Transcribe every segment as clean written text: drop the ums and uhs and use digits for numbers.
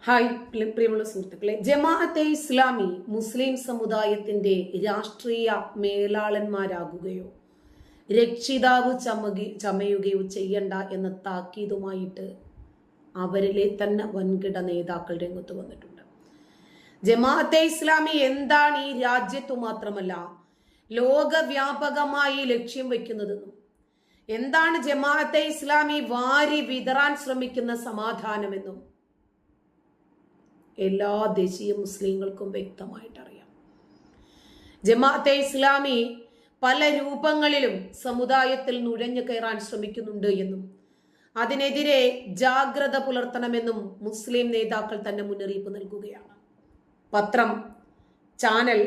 Hi പ്രിയമുള്ള സുഹൃത്തുക്കളെ, ജമാഅത്തെ ഇസ്ലാമി മുസ്ലിം സമുദായത്തിന്റെ രാഷ്ട്രീയ മേലാളന്മാരാകുകയോ രക്ഷിതാവ് ചമയുകയോ ചെയ്യണ്ട എന്ന താക്കീതുമായിട്ട് അവരിലെ തന്നെ വൻകിട നേതാക്കൾ രംഗത്ത് വന്നിട്ടുണ്ട്. ജമാഅത്തെ ഇസ്ലാമി എന്താണ് ഈ രാജ്യത്തു മാത്രമല്ല ലോകവ്യാപകമായി ലക്ഷ്യം വയ്ക്കുന്നതെന്നും എന്താണ് ജമാഅത്തെ ഇസ്ലാമി വാരി വിതറാൻ ശ്രമിക്കുന്ന സമാധാനമെന്നും എല്ലാ ദേശീയ മുസ്ലിങ്ങൾക്കും വ്യക്തമായിട്ട് അറിയാം. ജമാഅത്തെ ഇസ്ലാമി പല രൂപങ്ങളിലും സമുദായത്തിൽ നുഴഞ്ഞു കയറാൻ ശ്രമിക്കുന്നുണ്ട് എന്നും അതിനെതിരെ ജാഗ്രത പുലർത്തണമെന്നും മുസ്ലിം നേതാക്കൾ തന്നെ മുന്നറിയിപ്പ് നൽകുകയാണ്. പത്രം, ചാനൽ,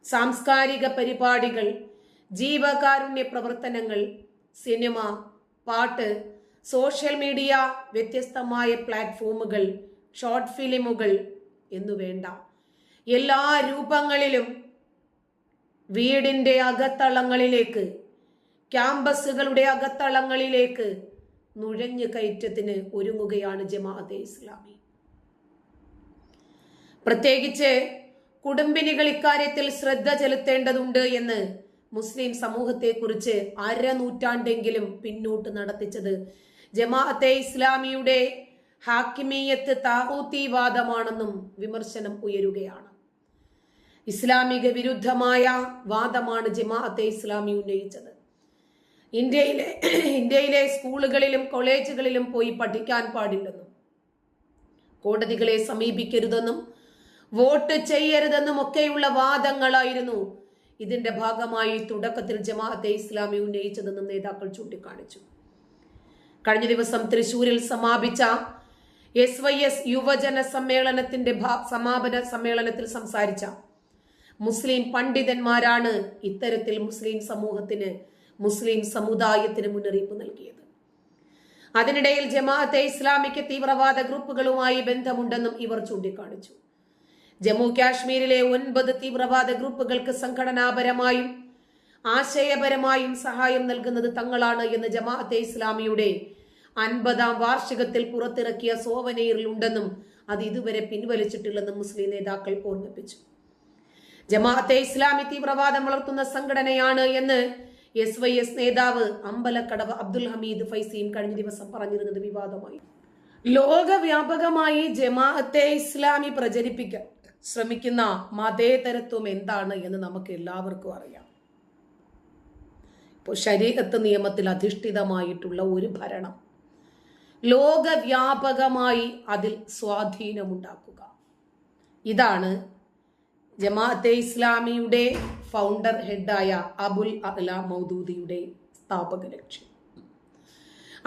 സാംസ്കാരിക പരിപാടികൾ, ജീവകാരുണ്യ പ്രവർത്തനങ്ങൾ, സിനിമ, പാട്ട്, സോഷ്യൽ മീഡിയ, വ്യത്യസ്തമായ പ്ലാറ്റ്ഫോമുകൾ, ഷോർട്ട് ഫിലിമുകൾ എന്നു വേണ്ട എല്ലാ രൂപങ്ങളിലും വീടിന്റെ അകത്തളങ്ങളിലേക്ക്, ക്യാമ്പസുകളുടെ അകത്തളങ്ങളിലേക്ക് നുഴഞ്ഞു കയറ്റത്തിന് ഒരുങ്ങുകയാണ് ജമാഅത്തെ ഇസ്ലാമി. പ്രത്യേകിച്ച് കുടുംബിനികൾ ഇക്കാര്യത്തിൽ ശ്രദ്ധ ചെലുത്തേണ്ടതുണ്ട് എന്ന് മുസ്ലിം സമൂഹത്തെക്കുറിച്ച് അരനൂറ്റാണ്ടെങ്കിലും പിന്നോട്ട് നടത്തിച്ചത് ജമാഅത്തെ ഇസ്ലാമിയുടെ ഹാക്കിമീയത്ത് താഹൂത്തിവാദമാണെന്നും വിമർശനം ഉയരുകയാണ്. ഇസ്ലാമിക വിരുദ്ധമായ വാദമാണ് ജമാഅത്തെ ഇസ്ലാമി ഉന്നയിച്ചത്. ഇന്ത്യയിലെ സ്കൂളുകളിലും കോളേജുകളിലും പോയി പഠിക്കാൻ പാടില്ലെന്നും കോടതികളെ സമീപിക്കരുതെന്നും വോട്ട് ചെയ്യരുതെന്നും ഒക്കെയുള്ള വാദങ്ങളായിരുന്നു ഇതിന്റെ ഭാഗമായി തുടക്കത്തിൽ ജമാഅത്തെ ഇസ്ലാമി ഉന്നയിച്ചതെന്നും നേതാക്കൾ ചൂണ്ടിക്കാണിച്ചു. കഴിഞ്ഞ ദിവസം തൃശൂരിൽ സമാപിച്ച SYS യുവജന സമ്മേളനത്തിന്റെ സമാപന സമ്മേളനത്തിൽ സംസാരിച്ച മുസ്ലിം പണ്ഡിതന്മാരാണ് ഇത്തരത്തിൽ മുസ്ലിം സമൂഹത്തിന്, മുസ്ലിം സമുദായത്തിന് മുന്നറിയിപ്പ് നൽകിയത്. അതിനിടയിൽ ജമാഅത്തെ ഇസ്ലാമിക്ക് തീവ്രവാദ ഗ്രൂപ്പുകളുമായി ബന്ധമുണ്ടെന്നും ഇവർ ചൂണ്ടിക്കാണിച്ചു. ജമ്മു കാശ്മീരിലെ 9 തീവ്രവാദ ഗ്രൂപ്പുകൾക്ക് സംഘടനാപരമായും ആശയപരമായും സഹായം നൽകുന്നത് തങ്ങളാണ് എന്ന് ജമാഅത്തെ ഇസ്ലാമിയുടെ 50ാം വാർഷികത്തിൽ പുറത്തിറക്കിയ സോവനീറിൽ ഉണ്ടെന്നും അത് ഇതുവരെ പിൻവലിച്ചിട്ടില്ലെന്നും മുസ്ലിം നേതാക്കൾ ഓർമ്മിപ്പിച്ചു. ജമാഅത്തെ ഇസ്ലാമി തീവ്രവാദം വളർത്തുന്ന സംഘടനയാണ് എന്ന് SYS നേതാവ് അമ്പലക്കടവ് അബ്ദുൽ ഹമീദ് ഫൈസിയും കഴിഞ്ഞ ദിവസം പറഞ്ഞിരുന്നത് വിവാദമായി. ലോകവ്യാപകമായി ജമാഅത്തെ ഇസ്ലാമി പ്രചരിപ്പിക്കാൻ ശ്രമിക്കുന്ന മതേതരത്വം എന്താണ് എന്ന് നമുക്ക് എല്ലാവർക്കും അറിയാം. ഇപ്പോൾ ശരീഅത്ത് നിയമത്തിൽ അധിഷ്ഠിതമായിട്ടുള്ള ഒരു ഭരണം ലോകവ്യാപകമായി അതിൽ സ്വാധീനമുണ്ടാക്കുക, ഇതാണ് ജമാഅത്തെ ഇസ്ലാമിയുടെ ഫൗണ്ടർ ഹെഡായ അബുൽ അഅ്ല മൗദൂദിയുടെ സ്ഥാപക ലക്ഷ്യം.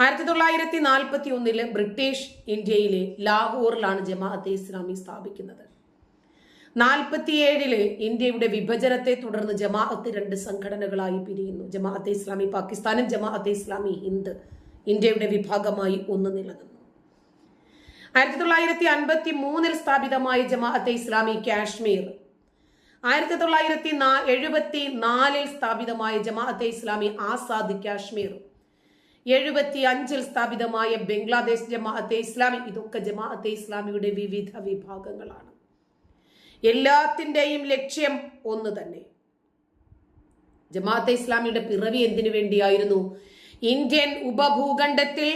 1941 ബ്രിട്ടീഷ് ഇന്ത്യയിലെ ലാഹോറിലാണ് ജമാഅത്തെ ഇസ്ലാമി സ്ഥാപിക്കുന്നത്. 47 ഇന്ത്യയുടെ വിഭജനത്തെ തുടർന്ന് ജമാഅത്ത് 2 സംഘടനകളായി പിരിയുന്നു. ജമാഅത്തെ ഇസ്ലാമി പാകിസ്ഥാനും ജമാഅത്തെ ഇസ്ലാമി ഹിന്ദ് ഇന്ത്യയുടെ വിഭാഗമായി ഒന്ന് നിലനിന്നു. 1953 സ്ഥാപിതമായ ജമാഅത്തെ ഇസ്ലാമി കാശ്മീർ, 1974 സ്ഥാപിതമായ ജമാഅത്തെ ഇസ്ലാമി ആസാദ് കാശ്മീർ, 75 സ്ഥാപിതമായ ബംഗ്ലാദേശ് ജമാഅത്തെ ഇസ്ലാമി, ഇതൊക്കെ ജമാഅത്തെ ഇസ്ലാമിയുടെ വിവിധ വിഭാഗങ്ങളാണ്. എല്ലാത്തിൻ്റെയും ലക്ഷ്യം ഒന്ന് തന്നെ. ജമാഅത്തെ ഇസ്ലാമിയുടെ പിറവി എന്തിനു വേണ്ടിയായിരുന്നു? ഇന്ത്യൻ ഉപഭൂഖണ്ഡത്തിൽ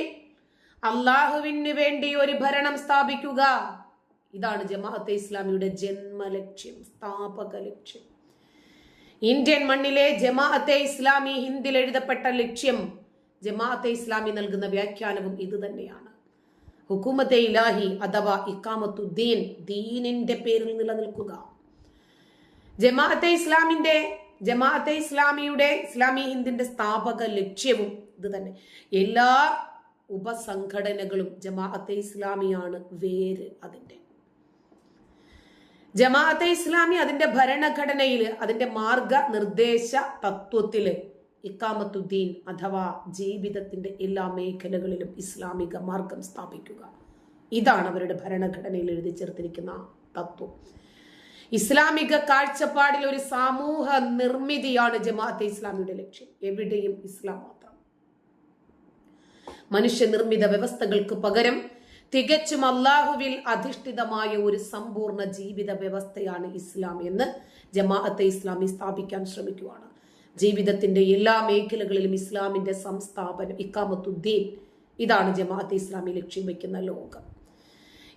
അള്ളാഹുവിന് വേണ്ടി ഒരു ഭരണം സ്ഥാപിക്കുക. ഇതാണ് ജമാഅത്തെ ഇസ്ലാമിയുടെ ജന്മലക്ഷ്യം, സ്ഥാപക ലക്ഷ്യം. ഇന്ത്യൻ മണ്ണിലെ ജമാഅത്തെ ഇസ്ലാമി ഹിന്ദിൽ എഴുതപ്പെട്ട ലക്ഷ്യം, ജമാഅത്തെ ഇസ്ലാമി നൽകുന്ന വ്യാഖ്യാനവും ഇത് തന്നെയാണ്. ഹുക്കുമത്തെ ഇലാഹി അഥവാ ഇഖാമത്തുദ്ദീൻ, ദീനിന്റെ പേരിൽ നിലനിൽക്കുക. ജമാഅത്തെ ഇസ്ലാമിയുടെ ഇസ്ലാമി ഹിന്ദിന്റെ സ്ഥാപക ലക്ഷ്യവും ഇത് തന്നെ. എല്ലാ ഉപസംഘടനകളും ജമാഅത്തെ ഇസ്ലാമിയാണ് വേര്. അതിന്റെ ജമാഅത്തെ ഇസ്ലാമി അതിന്റെ ഭരണഘടനയിൽ, അതിന്റെ മാർഗനിർദ്ദേശ തത്വത്തില് ഇഖാമത്തുദ്ദീൻ അഥവാ ജീവിതത്തിന്റെ എല്ലാ മേഖലകളിലും ഇസ്ലാമിക മാർഗം സ്ഥാപിക്കുക, ഇതാണ് അവരുടെ ഭരണഘടനയിൽ എഴുതി ചേർത്തിരിക്കുന്ന തത്വം. ഇസ്ലാമിക കാഴ്ചപ്പാടിൽ ഒരു സമൂഹ നിർമ്മിതിയാണ് ജമാഅത്തെ ഇസ്ലാമിയുടെ ലക്ഷ്യം. എവിടെയും ഇസ്ലാം മാത്രം. മനുഷ്യനിർമ്മിത വ്യവസ്ഥകൾക്ക് പകരം തികച്ചും അള്ളാഹുവിൽ അധിഷ്ഠിതമായ ഒരു സമ്പൂർണ്ണ ജീവിത വ്യവസ്ഥയാണ് ഇസ്ലാം എന്ന് ജമാഅത്തെ ഇസ്ലാമി സ്ഥാപിക്കാൻ ശ്രമിക്കുകയാണ്. ജീവിതത്തിന്റെ എല്ലാ മേഖലകളിലും ഇസ്ലാമിന്റെ സംസ്ഥാപനം, ഇഖാമത്തുദ്ദീൻ, ഇതാണ് ജമാഅത്തെ ഇസ്ലാമി ലക്ഷ്യം വയ്ക്കുന്ന ലോകം.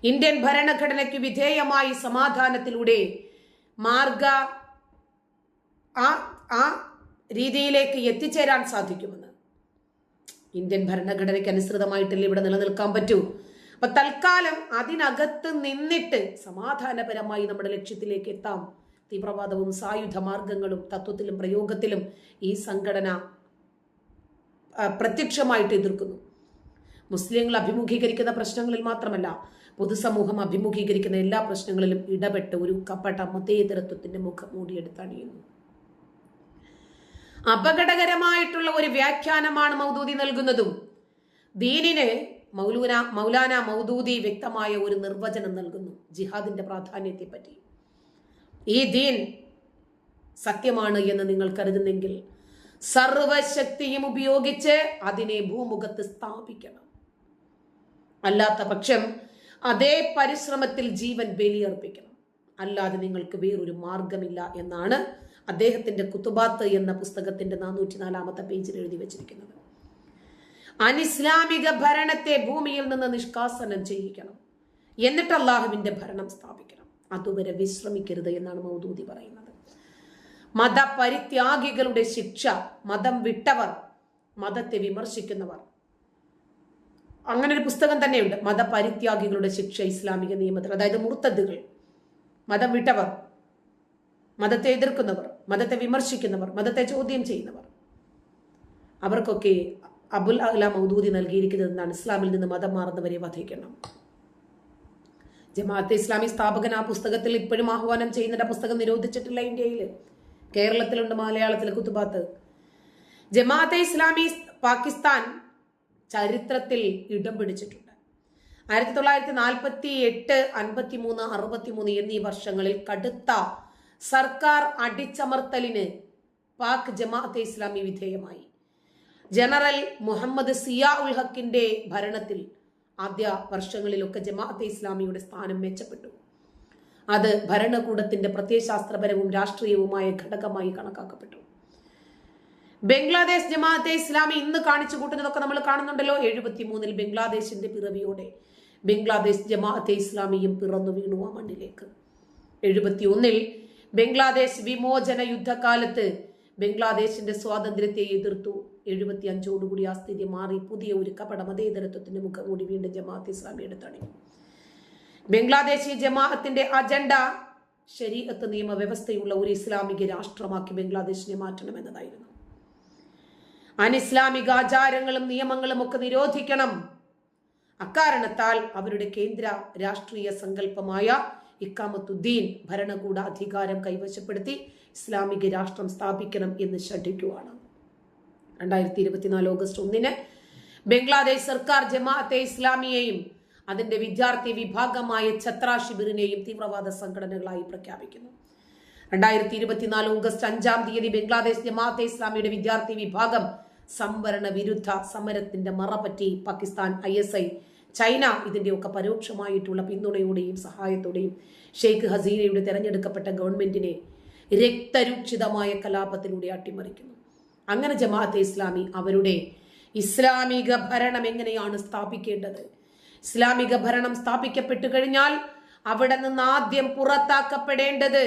ഇന്ത്യൻ ഭരണഘടനയ്ക്ക് വിധേയമായി സമാധാനത്തിലൂടെ ആ രീതിയിലേക്ക് എത്തിച്ചേരാൻ സാധിക്കുമെന്ന്. ഇന്ത്യൻ ഭരണഘടനയ്ക്ക് അനുസൃതമായിട്ടല്ലേ ഇവിടെ നിലനിൽക്കാൻ പറ്റൂ. അപ്പൊ തൽക്കാലം അതിനകത്ത് നിന്നിട്ട് സമാധാനപരമായി നമ്മുടെ ലക്ഷ്യത്തിലേക്ക് എത്താം. തീവ്രവാദവും സായുധ മാർഗങ്ങളും തത്വത്തിലും പ്രയോഗത്തിലും ഈ സംഘടന പ്രത്യക്ഷമായിട്ട് എതിർക്കുന്നു. മുസ്ലിങ്ങൾ അഭിമുഖീകരിക്കുന്ന പ്രശ്നങ്ങളിൽ മാത്രമല്ല, പൊതുസമൂഹം അഭിമുഖീകരിക്കുന്ന എല്ലാ പ്രശ്നങ്ങളിലും ഇടപെട്ട് ഒരു കപട മതേതരത്വത്തിന്റെ മുഖം മൂടിയെടുത്തണിയുന്നു. അപകടകരമായിട്ടുള്ള ഒരു വ്യാഖ്യാനമാണ് മൗദൂദി നൽകുന്നതും. ദീനിന് മൗലാന മൗദൂദി വ്യക്തമായ ഒരു നിർവചനം നൽകുന്നു ജിഹാദിന്റെ പ്രാധാന്യത്തെ പറ്റി. ഈ ദീൻ സത്യമാണ് എന്ന് നിങ്ങൾ കരുതുന്നെങ്കിൽ സർവശക്തിയും ഉപയോഗിച്ച് അതിനെ ഭൂമുഖത്ത് സ്ഥാപിക്കണം. അല്ലാത്ത പക്ഷം അതേ പരിശ്രമത്തിൽ ജീവൻ ബലിയർപ്പിക്കണം. അല്ലാതെ നിങ്ങൾക്ക് വേറൊരു മാർഗമില്ല എന്നാണ് അദ്ദേഹത്തിന്റെ കുത്തുബാത്ത് എന്ന പുസ്തകത്തിന്റെ 404 പേജിൽ എഴുതി വച്ചിരിക്കുന്നത്. അനിസ്ലാമിക ഭരണത്തെ ഭൂമിയിൽ നിന്ന് നിഷ്കാസനം ചെയ്യിക്കണം, എന്നിട്ട് അള്ളാഹുവിന്റെ ഭരണം സ്ഥാപിക്കണം. അതുവരെ വിശ്രമിക്കരുത് എന്നാണ് മൗദൂദി പറയുന്നത്. മതപരിത്യാഗികളുടെ ശിക്ഷ, മതം വിട്ടവർ, മതത്തെ വിമർശിക്കുന്നവർ, അങ്ങനെ ഒരു പുസ്തകം തന്നെയുണ്ട്, മതപരിത്യാഗികളുടെ ശിക്ഷ ഇസ്ലാമിക നിയമത്തിൽ. അതായത് മുർത്തദ്ദുകൾ, മതം വിട്ടവർ, മതത്തെ എതിർക്കുന്നവർ, മതത്തെ വിമർശിക്കുന്നവർ, മതത്തെ ചോദ്യം ചെയ്യുന്നവർ, അവർക്കൊക്കെ അബുൽ അഅ്ല മൗദൂദി നൽകിയിരിക്കുന്നത് എന്താണ്? ഇസ്ലാമിൽ നിന്ന് മതം മാറുന്നവരെ വധിക്കണം. ജമാഅത്തെ ഇസ്ലാമി സ്ഥാപകൻ ആ പുസ്തകത്തിൽ ഇപ്പോഴും ആഹ്വാനം ചെയ്യുന്നുണ്ട്. ആ പുസ്തകം നിരോധിച്ചിട്ടില്ല ഇന്ത്യയിൽ. കേരളത്തിലുണ്ട്, മലയാളത്തിൽ കുത്തുബാത്ത്. ജമാഅത്തെ ഇസ്ലാമി പാകിസ്ഥാൻ ചരിത്രത്തിൽ ഇടം പിടിച്ചിട്ടുണ്ട്. 1948, 53, 63 എന്നീ വർഷങ്ങളിൽ കടുത്ത സർക്കാർ അടിച്ചമർത്തലിന് പാക് ജമാഅത്തെ ഇസ്ലാമി വിധേയമായി. ജനറൽ മുഹമ്മദ് സിയാ ഉൽ ഹക്കിന്റെ ഭരണത്തിൽ ആദ്യ വർഷങ്ങളിലൊക്കെ ജമാഅത്തെ ഇസ്ലാമിയുടെ സ്ഥാനം മെച്ചപ്പെട്ടു. അത് ഭരണകൂടത്തിന്റെ പ്രത്യയശാസ്ത്രപരവും രാഷ്ട്രീയവുമായ ഘടകമായി കണക്കാക്കപ്പെട്ടു. ബംഗ്ലാദേശ് ജമാഅത്തെ ഇസ്ലാമി ഇന്ന് കാണിച്ചു കൂട്ടുന്നതൊക്കെ നമ്മൾ കാണുന്നുണ്ടല്ലോ. 73 ബംഗ്ലാദേശിന്റെ പിറവിയോടെ ബംഗ്ലാദേശ് ജമാഅത്തെ ഇസ്ലാമിയും പിറന്നു വീണു ആ മണ്ണിലേക്ക്. 71 ബംഗ്ലാദേശ് വിമോചന യുദ്ധകാലത്ത് ബംഗ്ലാദേശിന്റെ സ്വാതന്ത്ര്യത്തെ എതിർത്തു. 75ഓടുകൂടി ആ സ്ഥിതി മാറി പുതിയ ഒരു കപട മതേതരത്വത്തിന്റെ മുഖം കൂടി വീണ്ടും ജമാഅത്തെ ഇസ്ലാമി എടുത്തണി. ബംഗ്ലാദേശി ജമാഅത്തിന്റെ അജണ്ട ശരീഅത്ത് നിയമവ്യവസ്ഥയുള്ള ഒരു ഇസ്ലാമിക രാഷ്ട്രമാക്കി ബംഗ്ലാദേശിനെ മാറ്റണമെന്നതായിരുന്നു. അനിസ്ലാമിക ആചാരങ്ങളും നിയമങ്ങളും ഒക്കെ നിരോധിക്കണം. അക്കാരണത്താൽ അവരുടെ കേന്ദ്ര രാഷ്ട്രീയ സങ്കല്പമായ ഇഖാമത്തുദ്ദീൻ ഭരണകൂട അധികാരം കൈവശപ്പെടുത്തി ഇസ്ലാമിക രാഷ്ട്രം സ്ഥാപിക്കണം എന്ന് ശ്രദ്ധിക്കുകയാണ്. 2024 ഓഗസ്റ്റ് 1 ബംഗ്ലാദേശ് സർക്കാർ ജമാഅത്തെ ഇസ്ലാമിയെയും അതിന്റെ വിദ്യാർത്ഥി വിഭാഗമായ ഛത്ര ശിബിറിനെയും തീവ്രവാദ സംഘടനകളായി പ്രഖ്യാപിക്കുന്നു. 2024 ഓഗസ്റ്റ് 5 ബംഗ്ലാദേശ് ജമാഅത്തെ ഇസ്ലാമിയുടെ വിദ്യാർത്ഥി വിഭാഗം സംവരണ വിരുദ്ധ സമരത്തിന്റെ മറപറ്റി പാകിസ്ഥാൻ, ISI, ചൈന ഇതിന്റെയൊക്കെ പരോക്ഷമായിട്ടുള്ള പിന്തുണയോടെയും സഹായത്തോടെയും ഷെയ്ഖ് ഹസീനയുടെ തെരഞ്ഞെടുക്കപ്പെട്ട ഗവൺമെന്റിനെ രക്തരൂക്ഷിതമായ കലാപത്തിലൂടെ അട്ടിമറിക്കുന്നു. അങ്ങനെ ജമാഅത്തെ ഇസ്ലാമി അവരുടെ ഇസ്ലാമിക ഭരണം എങ്ങനെയാണ് സ്ഥാപിക്കേണ്ടത്, ഇസ്ലാമിക ഭരണം സ്ഥാപിക്കപ്പെട്ടു കഴിഞ്ഞാൽ അവിടെ നിന്ന് ആദ്യം പുറത്താക്കപ്പെടേണ്ടത്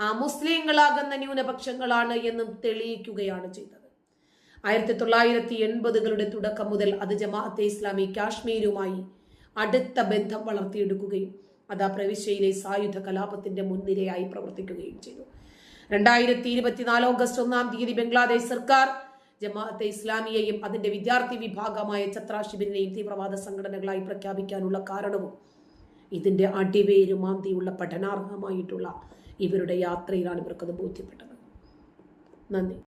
ആ മുസ്ലിങ്ങളാകുന്ന ന്യൂനപക്ഷങ്ങളാണ് എന്നും തെളിയിക്കുകയാണ് ചെയ്തത്. 1980കളുടെ തുടക്കം മുതൽ അത് ജമാഅത്തെ ഇസ്ലാമി കാശ്മീരുമായി അടുത്ത ബന്ധം വളർത്തിയെടുക്കുകയും അത് ആ പ്രവിശ്യയിലെ സായുധ കലാപത്തിന്റെ മുൻനിരയായി പ്രവർത്തിക്കുകയും ചെയ്തു. 2024 ഓഗസ്റ്റ് 1 ബംഗ്ലാദേശ് സർക്കാർ ജമാഅത്തെ ഇസ്ലാമിയെയും അതിന്റെ വിദ്യാർത്ഥി വിഭാഗമായ ഛത്ര ശിബിറിനെയും തീവ്രവാദ സംഘടനകളായി പ്രഖ്യാപിക്കാനുള്ള കാരണവും ഇതിന്റെ അടിവേരുമാന്തിയുള്ള പഠനാർഹമായിട്ടുള്ള ഇവരുടെ യാത്രയിലാണ് ഇവർക്കത് ബോധ്യപ്പെട്ടത്. നന്ദി.